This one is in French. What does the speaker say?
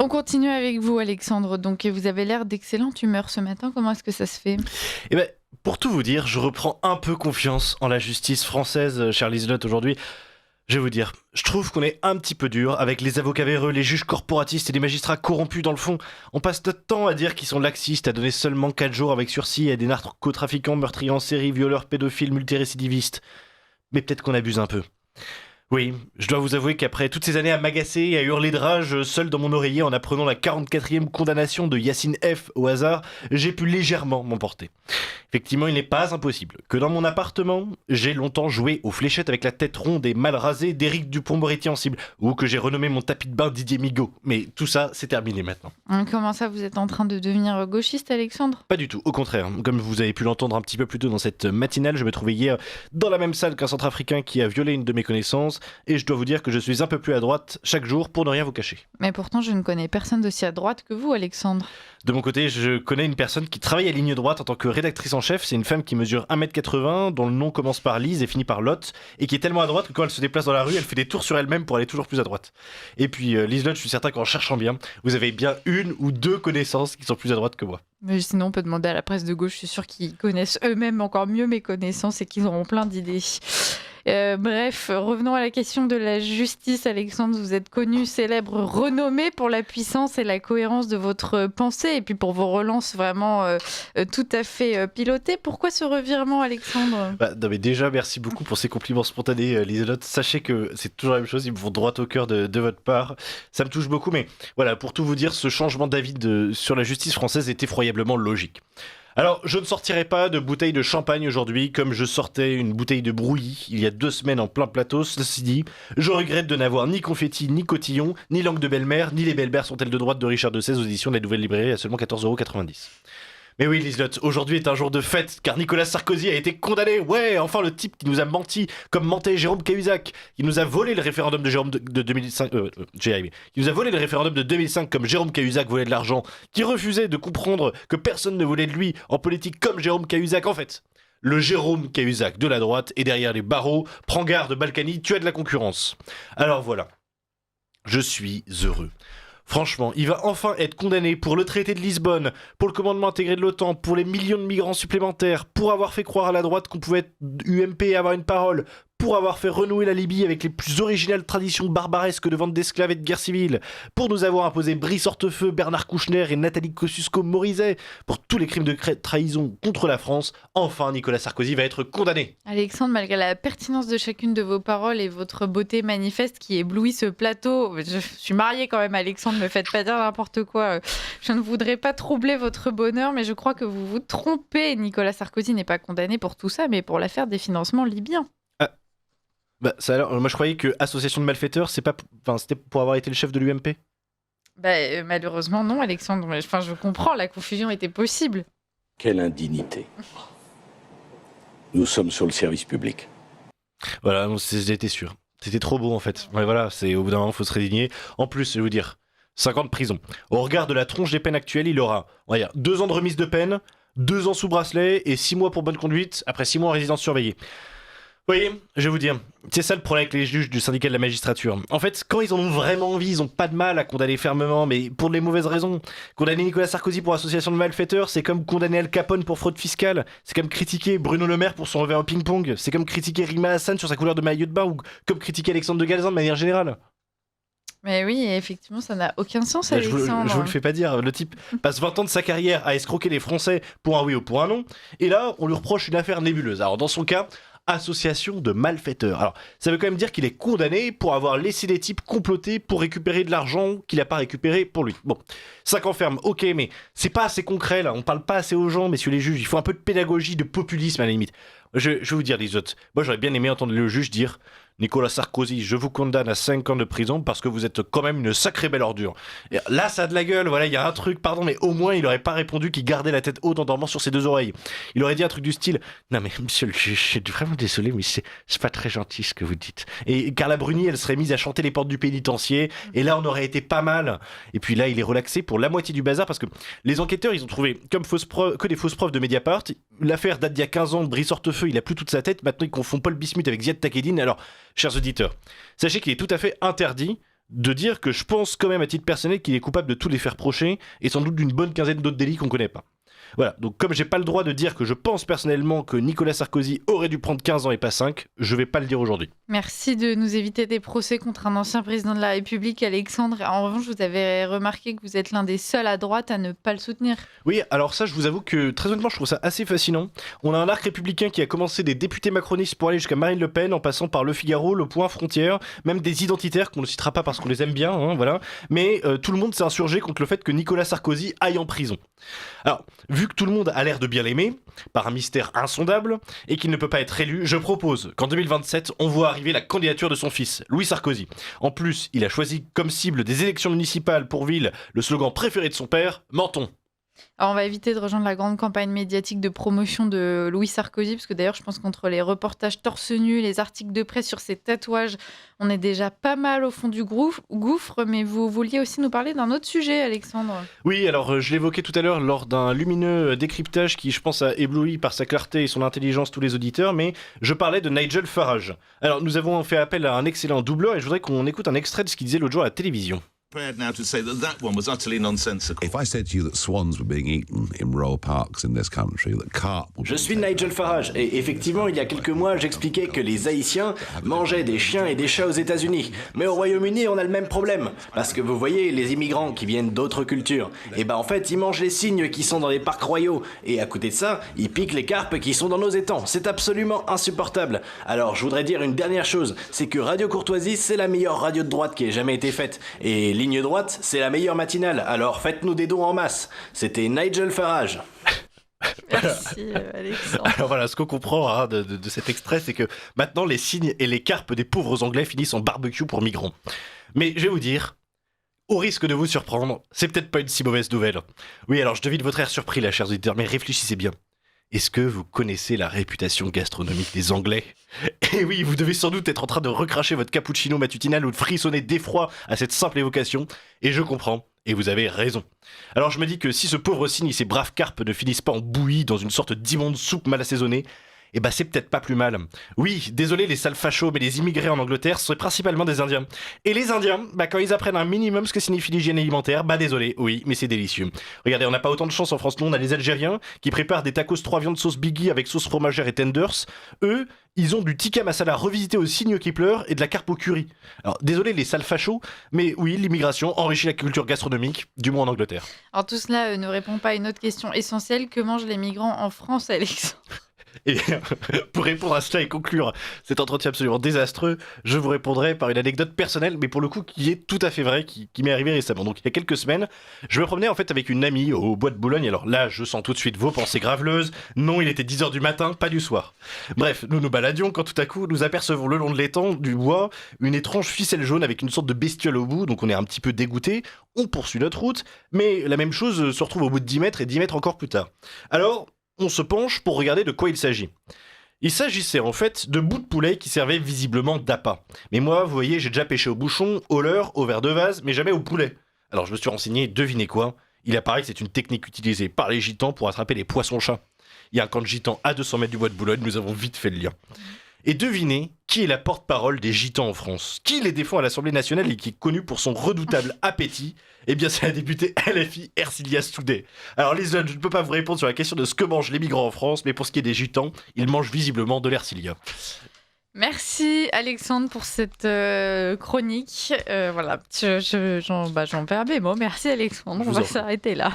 On continue avec vous, Alexandre. Donc, vous avez l'air d'excellente humeur ce matin. Comment est-ce que ça se fait? Eh ben, pour tout vous dire, je reprends un peu confiance en la justice française, chère Liselotte, aujourd'hui. Je vais vous dire, je trouve qu'on est un petit peu dur avec les avocats véreux, les juges corporatistes et les magistrats corrompus dans le fond. On passe notre temps à dire qu'ils sont laxistes, à donner seulement 4 jours avec sursis à des narcotrafiquants, meurtriers en série, violeurs, pédophiles, multirécidivistes. Mais peut-être qu'on abuse un peu. Oui, je dois vous avouer qu'après toutes ces années à m'agacer et à hurler de rage seul dans mon oreiller en apprenant la 44e condamnation de Yacine F au hasard, j'ai pu légèrement m'emporter. Effectivement, il n'est pas impossible que dans mon appartement, j'ai longtemps joué aux fléchettes avec la tête ronde et mal rasée d'Éric Dupond-Moretti en cible, ou que j'ai renommé mon tapis de bain Didier Migaud. Mais tout ça, c'est terminé maintenant. Comment ça, vous êtes en train de devenir gauchiste, Alexandre? Pas du tout, au contraire. Comme vous avez pu l'entendre un petit peu plus tôt dans cette matinale, je me trouvais hier dans la même salle qu'un centrafricain qui a violé une de mes connaissances, et je dois vous dire que je suis un peu plus à droite chaque jour pour ne rien vous cacher. Mais pourtant, je ne connais personne d'aussi à droite que vous, Alexandre. De mon côté, je connais une personne qui travaille à ligne droite en tant que rédactrice en chef. C'est une femme qui mesure 1m80, dont le nom commence par Lise et finit par Lot, et qui est tellement à droite que quand elle se déplace dans la rue, elle fait des tours sur elle-même pour aller toujours plus à droite. Et puis, Lise-Lotte, je suis certain qu'en cherchant bien, vous avez bien une ou deux connaissances qui sont plus à droite que moi. Mais sinon, on peut demander à la presse de gauche. Je suis sûre qu'ils connaissent eux-mêmes encore mieux mes connaissances et qu'ils auront plein d'idées. Bref, revenons à la question de la justice. Alexandre, vous êtes connu, célèbre, renommé pour la puissance et la cohérence de votre pensée et puis pour vos relances vraiment tout à fait pilotées. Pourquoi ce revirement, Alexandre? Non mais déjà, merci beaucoup pour ces compliments spontanés, Liselotte. Sachez que c'est toujours la même chose, ils me vont droit au cœur de votre part. Ça me touche beaucoup, mais voilà, pour tout vous dire, ce changement d'avis sur la justice française est effroyablement logique. Alors, je ne sortirai pas de bouteille de champagne aujourd'hui, comme je sortais une bouteille de brouilly il y a 2 semaines en plein plateau. Ceci dit, je regrette de n'avoir ni confetti, ni cotillon, ni langue de belle-mère, ni les belles-mères sont-elles de droite de Richard de XVI aux éditions de la Nouvelle Librairie à seulement 14,90 €. Mais oui, Liselotte, aujourd'hui est un jour de fête, car Nicolas Sarkozy a été condamné. Ouais, enfin le type qui nous a menti, comme mentait Jérôme Cahuzac, qui nous a volé le référendum de 2005. J'ai arrivé. Qui nous a volé le référendum de 2005, comme Jérôme Cahuzac volait de l'argent, qui refusait de comprendre que personne ne voulait de lui en politique, comme Jérôme Cahuzac en fait. Le Jérôme Cahuzac de la droite est derrière les barreaux. Prends garde, Balkany, tu as de la concurrence. Alors voilà, je suis heureux. Franchement, il va enfin être condamné pour le traité de Lisbonne, pour le commandement intégré de l'OTAN, pour les millions de migrants supplémentaires, pour avoir fait croire à la droite qu'on pouvait être UMP et avoir une parole, pour avoir fait renouer la Libye avec les plus originales traditions barbaresques de vente d'esclaves et de guerre civile, pour nous avoir imposé Brice Hortefeux, Bernard Kouchner et Nathalie Kosciusko-Morizet, pour tous les crimes de trahison contre la France. Enfin, Nicolas Sarkozy va être condamné. Alexandre, malgré la pertinence de chacune de vos paroles et votre beauté manifeste qui éblouit ce plateau, je suis mariée quand même, Alexandre, ne me faites pas dire n'importe quoi. Je ne voudrais pas troubler votre bonheur, mais je crois que vous vous trompez. Nicolas Sarkozy n'est pas condamné pour tout ça, mais pour l'affaire des financements libyens. Bah, ça, alors, moi je croyais que association de malfaiteurs, c'était pour avoir été le chef de l'UMP. Malheureusement non, Alexandre. Enfin, je comprends, la confusion était possible. Quelle indignité. Nous sommes sur le service public. Voilà, j'étais sûr. C'était trop beau en fait. Ouais, voilà, au bout d'un moment, il faut se résigner. En plus, je vais vous dire, 5 ans de prison. Au regard de la tronche des peines actuelles, il aura, on va dire, 2 ans de remise de peine, 2 ans sous bracelet et 6 mois pour bonne conduite, après 6 mois en résidence surveillée. Vous voyez, je vais vous dire, c'est ça le problème avec les juges du syndicat de la magistrature. En fait, quand ils en ont vraiment envie, ils ont pas de mal à condamner fermement, mais pour les mauvaises raisons. Condamner Nicolas Sarkozy pour association de malfaiteurs, c'est comme condamner Al Capone pour fraude fiscale. C'est comme critiquer Bruno Le Maire pour son revers au ping-pong. C'est comme critiquer Rima Hassan sur sa couleur de maillot de bain, ou comme critiquer Alexandre de Galzin de manière générale. Mais oui, effectivement, ça n'a aucun sens, Je Alexandre. vous le fais pas dire. Le type passe 20 ans de sa carrière à escroquer les Français pour un oui ou pour un non, et là, on lui reproche une affaire nébuleuse. Alors, dans son cas, association de malfaiteurs. Alors, ça veut quand même dire qu'il est condamné pour avoir laissé des types comploter pour récupérer de l'argent qu'il n'a pas récupéré pour lui. Bon, 5 ans ferme, ok, mais c'est pas assez concret là, on parle pas assez aux gens, messieurs les juges, il faut un peu de pédagogie, de populisme à la limite. Je vais vous dire, les autres, moi j'aurais bien aimé entendre le juge dire Nicolas Sarkozy, je vous condamne à 5 ans de prison parce que vous êtes quand même une sacrée belle ordure. Et là, ça a de la gueule, voilà, il y a un truc, pardon, mais au moins il aurait pas répondu qu'il gardait la tête haute en dormant sur ses 2 oreilles. Il aurait dit un truc du style non mais monsieur le juge, je suis vraiment désolé, mais c'est pas très gentil ce que vous dites. Et Carla Bruni, elle serait mise à chanter les portes du pénitencier, et là on aurait été pas mal. Et puis là, il est relaxé pour la moitié du bazar parce que les enquêteurs, ils ont trouvé que des fausses preuves de Mediapart. L'affaire date d'il y a 15 ans, Brice Hortefeux, il a plus toute sa tête, maintenant ils confondent Paul Bismuth avec Ziad Takedine. Alors, chers auditeurs, sachez qu'il est tout à fait interdit de dire que je pense quand même à titre personnel qu'il est coupable de tous les faits reprochés et sans doute d'une bonne quinzaine d'autres délits qu'on connaît pas. Voilà, donc comme j'ai pas le droit de dire que je pense personnellement que Nicolas Sarkozy aurait dû prendre 15 ans et pas 5, je vais pas le dire aujourd'hui. Merci de nous éviter des procès contre un ancien président de la République, Alexandre. En revanche, vous avez remarqué que vous êtes l'un des seuls à droite à ne pas le soutenir. Oui, alors ça, je vous avoue que très honnêtement, je trouve ça assez fascinant. On a un arc républicain qui a commencé des députés macronistes pour aller jusqu'à Marine Le Pen, en passant par Le Figaro, Le Point, Frontière, même des identitaires qu'on ne citera pas parce qu'on les aime bien, hein, voilà. Mais tout le monde s'est insurgé contre le fait que Nicolas Sarkozy aille en prison. Alors, vu que tout le monde a l'air de bien l'aimer, par un mystère insondable, et qu'il ne peut pas être élu, je propose qu'en 2027, on voit arriver la candidature de son fils, Louis Sarkozy. En plus, il a choisi comme cible des élections municipales pour ville le slogan préféré de son père, Menton. Alors, on va éviter de rejoindre la grande campagne médiatique de promotion de Louis Sarkozy, parce que d'ailleurs, je pense qu'entre les reportages torse nu, les articles de presse sur ses tatouages, on est déjà pas mal au fond du gouffre, mais vous vouliez aussi nous parler d'un autre sujet, Alexandre. Oui, alors je l'évoquais tout à l'heure lors d'un lumineux décryptage qui, je pense, a ébloui par sa clarté et son intelligence tous les auditeurs, mais je parlais de Nigel Farage. Alors, nous avons fait appel à un excellent doubleur et je voudrais qu'on écoute un extrait de ce qu'il disait l'autre jour à la télévision. Now to say that one was utterly nonsensical. If I said to you that swans were being eaten in royal parks in this country, that carp would Je suis Nigel Farage et effectivement, il y a quelques mois, j'expliquais que les Haïtiens mangeaient des chiens et des chats aux États-Unis. Mais au Royaume-Uni, on a le même problème. Parce que vous voyez, les immigrants qui viennent d'autres cultures, et ben en fait, ils mangent les cygnes qui sont dans les parcs royaux. Et à côté de ça, ils piquent les carpes qui sont dans nos étangs. C'est absolument insupportable. Alors, je voudrais dire une dernière chose, c'est que Radio Courtoisie, c'est la meilleure radio de droite qui ait jamais été faite. Et Ligne droite, c'est la meilleure matinale. Alors faites-nous des dons en masse. C'était Nigel Farage. Merci, Alexandre. Alors voilà, ce qu'on comprend hein, de cet extrait, c'est que maintenant les cygnes et les carpes des pauvres Anglais finissent en barbecue pour migrants. Mais je vais vous dire, au risque de vous surprendre, c'est peut-être pas une si mauvaise nouvelle. Oui, alors je devine votre air surpris là, chers auditeurs, mais réfléchissez bien. Est-ce que vous connaissez la réputation gastronomique des Anglais ? Et oui, vous devez sans doute être en train de recracher votre cappuccino matutinal ou de frissonner d'effroi à cette simple évocation, et je comprends, et vous avez raison. Alors je me dis que si ce pauvre cygne et ces braves carpes ne finissent pas en bouillie dans une sorte d'immonde soupe mal assaisonnée, eh ben c'est peut-être pas plus mal. Oui, désolé les sales fachos, mais les immigrés en Angleterre sont principalement des Indiens. Et les Indiens, bah quand ils apprennent un minimum ce que signifie l'hygiène alimentaire, bah désolé, oui, mais c'est délicieux. Regardez, on n'a pas autant de chance en France, nous on a les Algériens qui préparent des tacos 3 viandes sauce Biggie avec sauce fromagère et tenders. Eux, ils ont du tikka masala revisité aux cygnes qui pleurent et de la carpe au curry. Alors désolé les sales fachos, mais oui, l'immigration enrichit la culture gastronomique, du moins en Angleterre. Alors tout cela ne répond pas à une autre question essentielle. Que mangent les migrants en France, Alexandre ? Et pour répondre à cela et conclure cet entretien absolument désastreux, je vous répondrai par une anecdote personnelle, mais pour le coup qui est tout à fait vraie, qui m'est arrivée récemment. Donc il y a quelques semaines, je me promenais en fait avec une amie au bois de Boulogne. Alors là, je sens tout de suite vos pensées graveleuses. Non, il était 10h du matin, pas du soir. Bref, nous nous baladions quand tout à coup, nous apercevons le long de l'étang du bois une étrange ficelle jaune avec une sorte de bestiole au bout. Donc on est un petit peu dégoûté. On poursuit notre route, mais la même chose se retrouve au bout de 10 mètres et 10 mètres encore plus tard. Alors, on se penche pour regarder de quoi il s'agit. Il s'agissait en fait de bouts de poulet qui servaient visiblement d'appât. Mais moi, vous voyez, j'ai déjà pêché au bouchon, au leurre, au verre de vase, mais jamais au poulet. Alors je me suis renseigné, devinez quoi ? Il apparaît que c'est une technique utilisée par les gitans pour attraper les poissons-chats. Il y a un camp de gitans à 200 mètres du bois de Boulogne, nous avons vite fait le lien. Et devinez qui est la porte-parole des gitans en France ? Qui les défend à l'Assemblée nationale et qui est connu pour son redoutable appétit ? Eh bien, c'est la députée LFI Ercilia Soudet. Alors, les jeunes, je ne peux pas vous répondre sur la question de ce que mangent les migrants en France, mais pour ce qui est des gitans, ils mangent visiblement de l'Ercilia. Merci Alexandre pour cette chronique. Voilà, j'en perds mes mots. Merci Alexandre, on va s'arrêter là.